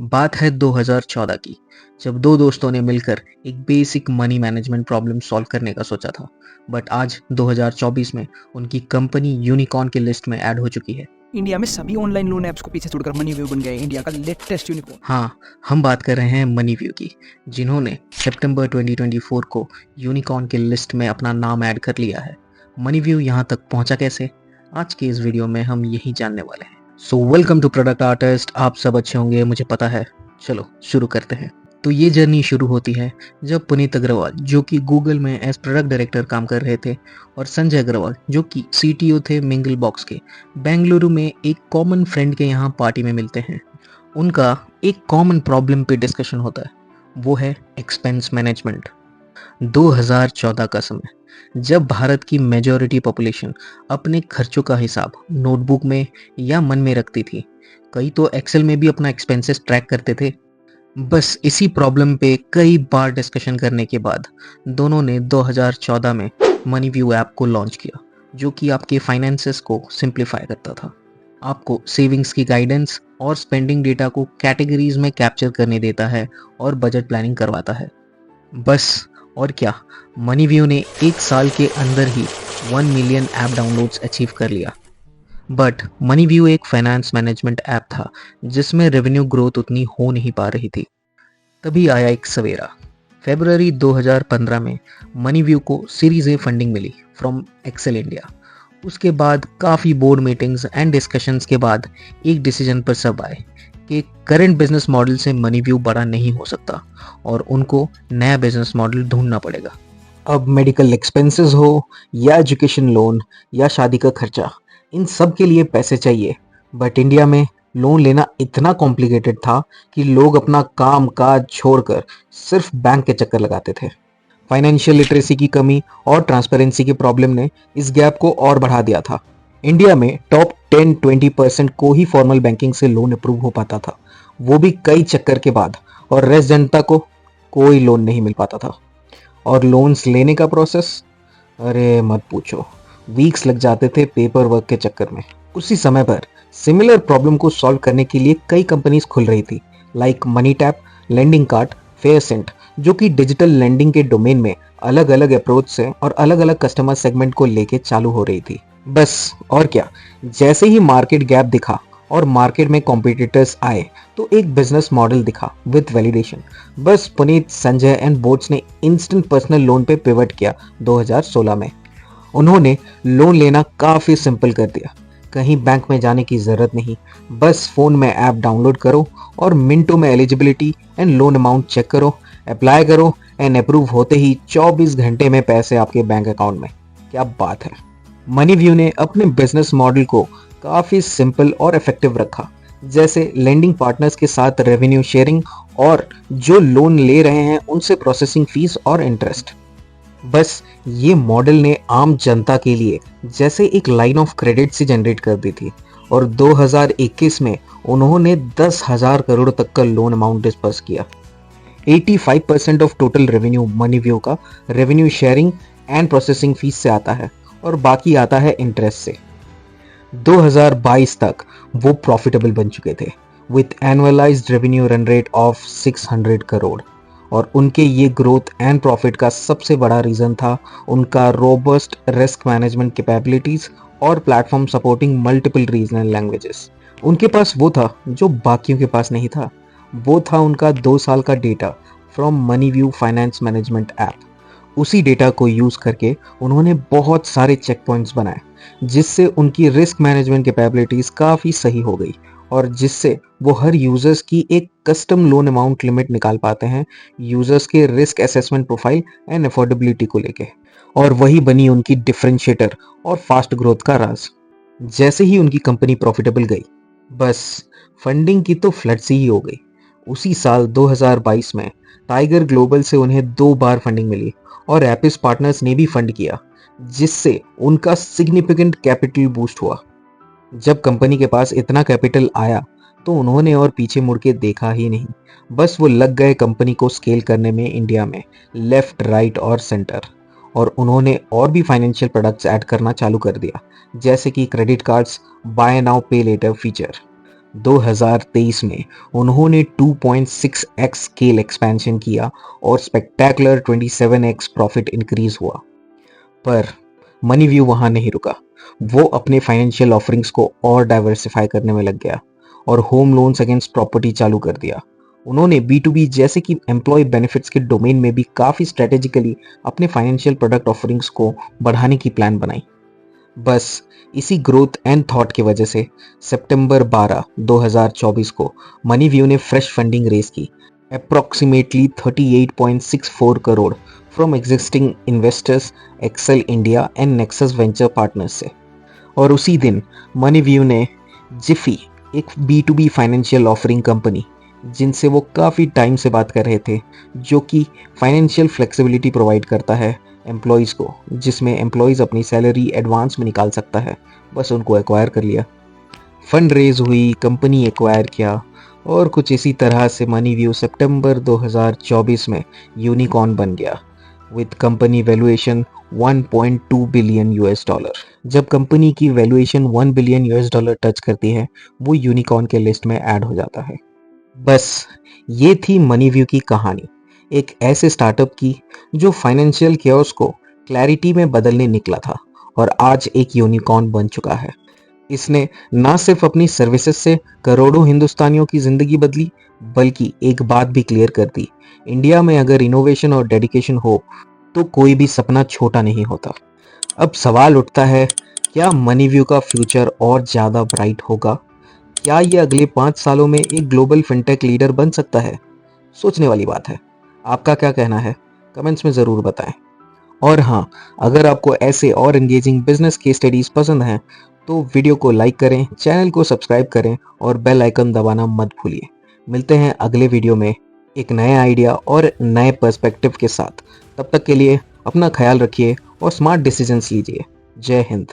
बात है 2014 की, जब दो दोस्तों ने मिलकर एक basic money management problem solve करने का सोचा था। बट आज 2024 में उनकी कंपनी यूनिकॉर्न की लिस्ट में ऐड हो चुकी है। इंडिया में सभी ऑनलाइन लोन ऐप्स को पीछे छोड़कर मनीव्यू बन गए इंडिया का लेटेस्ट यूनिकॉर्न। हाँ, हम बात कर रहे हैं मनीव्यू की, जिन्होंने सितंबर 2024 को यूनिकॉर्न की लिस्ट में अपना नाम ऐड कर लिया है। मनीव्यू यहाँ तक पहुँचा कैसे? आज के इस वीडियो में हम यही जानने वाले हैं। So welcome to product artist. आप सब अच्छे होंगे, मुझे पता है। चलो शुरू करते हैं। तो ये जर्नी शुरू होती है जब पुनीत अग्रवाल, जो कि गूगल में एज प्रोडक्ट डायरेक्टर काम कर रहे थे, और संजय अग्रवाल, जो कि सीटीओ थे मिंगल बॉक्स के, बेंगलुरु में एक कॉमन फ्रेंड के यहाँ पार्टी में मिलते हैं। उनका एक कॉमन प्रॉब्लम पे डिस्कशन होता है, वो है एक्सपेंस मैनेजमेंट। 2014 का समय, जब भारत की मेजॉरिटी पॉपुलेशन अपने खर्चों का हिसाब नोटबुक में या मन में रखती थी, कई तो एक्सेल में भी अपना एक्सपेंसेस ट्रैक करते थे। बस इसी प्रॉब्लम पे कई बार डिस्कशन करने के बाद दोनों ने 2014 में मनीव्यू ऐप को लॉन्च किया, जो कि आपके फाइनेंसेस को सिंप्लीफाई करता था। आपको सेविंग्स की गाइडेंस और स्पेंडिंग डेटा को कैटेगरीज में कैप्चर करने देता है और बजट प्लानिंग करवाता है। बस और क्या, मनीव्यू ने एक साल के अंदर ही 1 मिलियन ऐप डाउनलोड्स अचीव कर लिया। बट मनीव्यू एक फाइनेंस मैनेजमेंट ऐप था जिसमें रेवेन्यू ग्रोथ उतनी हो नहीं पा रही थी। तभी आया एक सवेरा। फरवरी 2015 में मनीव्यू को सीरीज ए फंडिंग मिली फ्रॉम एक्सेल इंडिया। उसके बाद काफ़ी बोर्ड मीटिंग्स एंड डिस्कशंस के बाद एक डिसीजन पर सब आए कि करंट बिजनेस मॉडल से मनीव्यू बड़ा नहीं हो सकता और उनको नया बिजनेस मॉडल ढूंढना पड़ेगा। अब मेडिकल एक्सपेंसेस हो या एजुकेशन लोन या शादी का खर्चा, इन सब के लिए पैसे चाहिए। बट इंडिया में लोन लेना इतना कॉम्प्लिकेटेड था कि लोग अपना काम काज छोड़कर सिर्फ बैंक के चक्कर लगाते थे। फाइनेंशियल लिटरेसी की कमी और ट्रांसपेरेंसी की प्रॉब्लम ने इस गैप को और बढ़ा दिया था। इंडिया में टॉप 10-20% को ही फॉर्मल बैंकिंग से लोन अप्रूव हो पाता था, वो भी कई चक्कर के बाद, और रेस्ट जनता को कोई लोन नहीं मिल पाता था। और लोन्स लेने का प्रोसेस, अरे मत पूछो, वीक्स लग जाते थे पेपर वर्क के चक्कर में। उसी समय पर सिमिलर प्रॉब्लम को सॉल्व करने के लिए कई कंपनीज खुल रही थी, like Money Tap, Lending Kart, Faircent, जो कि डिजिटल लेंडिंग के डोमेन में अलग अलग अप्रोच से और अलग अलग कस्टमर सेगमेंट को लेके चालू हो रही थी। बस और क्या, जैसे ही मार्केट गैप दिखा और मार्केट में कॉम्पिटिटर्स आए तो एक बिजनेस मॉडल दिखा विथ वैलिडेशन। बस पुनीत, संजय एंड बोट्स ने इंस्टेंट पर्सनल लोन पे पिवट किया 2016 में। उन्होंने लोन लेना काफ़ी सिंपल कर दिया। कहीं बैंक में जाने की ज़रूरत नहीं, बस फ़ोन में ऐप डाउनलोड करो और मिनटों में eligibility and loan amount check करो, अप्लाई करो, एंड अप्रूव होते ही 24 घंटे में पैसे आपके बैंक अकाउंट में। क्या बात है। मनीव्यू ने अपने बिजनेस मॉडल को काफ़ी सिंपल और इफेक्टिव रखा, जैसे लेंडिंग पार्टनर्स के साथ रेवेन्यू शेयरिंग और जो लोन ले रहे हैं उनसे प्रोसेसिंग फीस और इंटरेस्ट। बस ये मॉडल ने आम जनता के लिए जैसे एक लाइन ऑफ क्रेडिट सी जनरेट कर दी थी, और 2021 में उन्होंने 10,000 करोड़ तक का लोन अमाउंट डिस्पर्स किया। 85% ऑफ टोटल रेवेन्यू मनीव्यू का revenue sharing and processing fees से आता है और बाकी आता है इंटरेस्ट से। 2022 तक वो प्रॉफिटेबल बन चुके थे with annualised revenue run rate of 600 crore. और उनके ये ग्रोथ एंड प्रॉफिट का सबसे बड़ा रीज़न था उनका रोबस्ट रिस्क मैनेजमेंट कैपेबिलिटीज़ और platform supporting multiple regional languages. उनके पास वो था जो बाकियों के पास नहीं था, वो था उनका 2 साल का data from MoneyView finance management app. उसी डेटा को यूज़ करके उन्होंने बहुत सारे चेक पॉइंट्स बनाए, जिससे उनकी रिस्क मैनेजमेंट कैपेबिलिटीज़ काफ़ी सही हो गई और जिससे वो हर यूजर्स की एक कस्टम लोन अमाउंट लिमिट निकाल पाते हैं यूजर्स के risk assessment profile and affordability को लेके। और वही बनी उनकी डिफरेंशिएटर और फास्ट ग्रोथ का राज। जैसे ही उनकी कंपनी प्रॉफिटेबल गई, बस फंडिंग की तो फ्लड सी ही हो गई। उसी साल 2022 में टाइगर ग्लोबल से उन्हें 2 बार फंडिंग मिली और एपिस पार्टनर्स ने भी फंड किया, जिससे उनका सिग्निफिकेंट कैपिटल बूस्ट हुआ। जब कंपनी के पास इतना कैपिटल आया तो उन्होंने और पीछे मुड़ के देखा ही नहीं, बस वो लग गए कंपनी को स्केल करने में इंडिया में, लेफ्ट राइट और सेंटर। और उन्होंने और भी फाइनेंशियल प्रोडक्ट्स ऐड करना चालू कर दिया, जैसे कि क्रेडिट कार्ड्स, बाय नाउ पे लेटर फीचर। 2023 में उन्होंने 2.6x स्केल एक्सपेंशन किया और स्पेक्टेकुलर 27x प्रॉफिट इंक्रीज हुआ। पर मनीव्यू वहां नहीं रुका। वो अपने फाइनेंशियल ऑफरिंग्स को और डाइवर्सिफाई करने में लग गया और होम लोन्स अगेंस्ट प्रॉपर्टी चालू कर दिया। उन्होंने B2B जैसे कि एम्प्लॉय बेनिफिट्स के डोमेन में भी काफ़ी स्ट्रेटेजिकली अपने फाइनेंशियल प्रोडक्ट ऑफरिंग्स को बढ़ाने की प्लान बनाई। बस इसी ग्रोथ एंड थॉट की वजह से सितंबर 12, 2024 को मनीव्यू ने फ्रेश फंडिंग रेज की, approximately 38.64 crore from existing investors, Accel India and Nexus Venture Partners से। और उसी दिन मनीव्यू ने जिफी, एक B2B फाइनेंशियल ऑफरिंग कंपनी जिनसे वो काफ़ी टाइम से बात कर रहे थे, जो कि फाइनेंशियल फ्लेक्सिबिलिटी प्रोवाइड करता है एम्प्लॉयज़ को, जिसमें एम्प्लॉयज़ अपनी सैलरी एडवांस में निकाल सकता है, बस उनको एक्वायर कर लिया। फंड रेज हुई, कंपनी एक्वायर किया और कुछ इसी तरह से मनीव्यू सितंबर 2024 में यूनिकॉर्न बन गया विद कंपनी वैल्यूएशन 1.2 बिलियन $। जब कंपनी की वैल्यूएशन 1 बिलियन $, टच करती है, वो यूनिकॉर्न के लिस्ट में ऐड हो जाता है। बस ये थी मनीव्यू की कहानी, एक ऐसे स्टार्टअप की जो फाइनेंशियल केओस को क्लैरिटी में बदलने निकला था और आज एक यूनिकॉर्न बन चुका है। इसने ना सिर्फ अपनी सर्विसेज से करोड़ों हिंदुस्तानियों की जिंदगी बदली, बल्कि एक बात भी क्लियर कर दी, इंडिया में अगर इनोवेशन और डेडिकेशन हो तो कोई भी सपना छोटा नहीं होता। अब सवाल उठता है, क्या मनीव्यू का फ्यूचर और ज़्यादा ब्राइट होगा? क्या ये अगले 5 सालों में एक ग्लोबल फिनटेक लीडर बन सकता है? सोचने वाली बात है। आपका क्या कहना है? कमेंट्स में ज़रूर बताएं। और हाँ, अगर आपको ऐसे और एंगेजिंग बिजनेस केस स्टडीज पसंद हैं तो वीडियो को लाइक करें, चैनल को सब्सक्राइब करें और बेल आइकन दबाना मत भूलिए। मिलते हैं अगले वीडियो में एक नए आइडिया और नए पर्सपेक्टिव के साथ। तब तक के लिए अपना ख्याल रखिए और स्मार्ट डिसीजंस लीजिए। जय हिंद।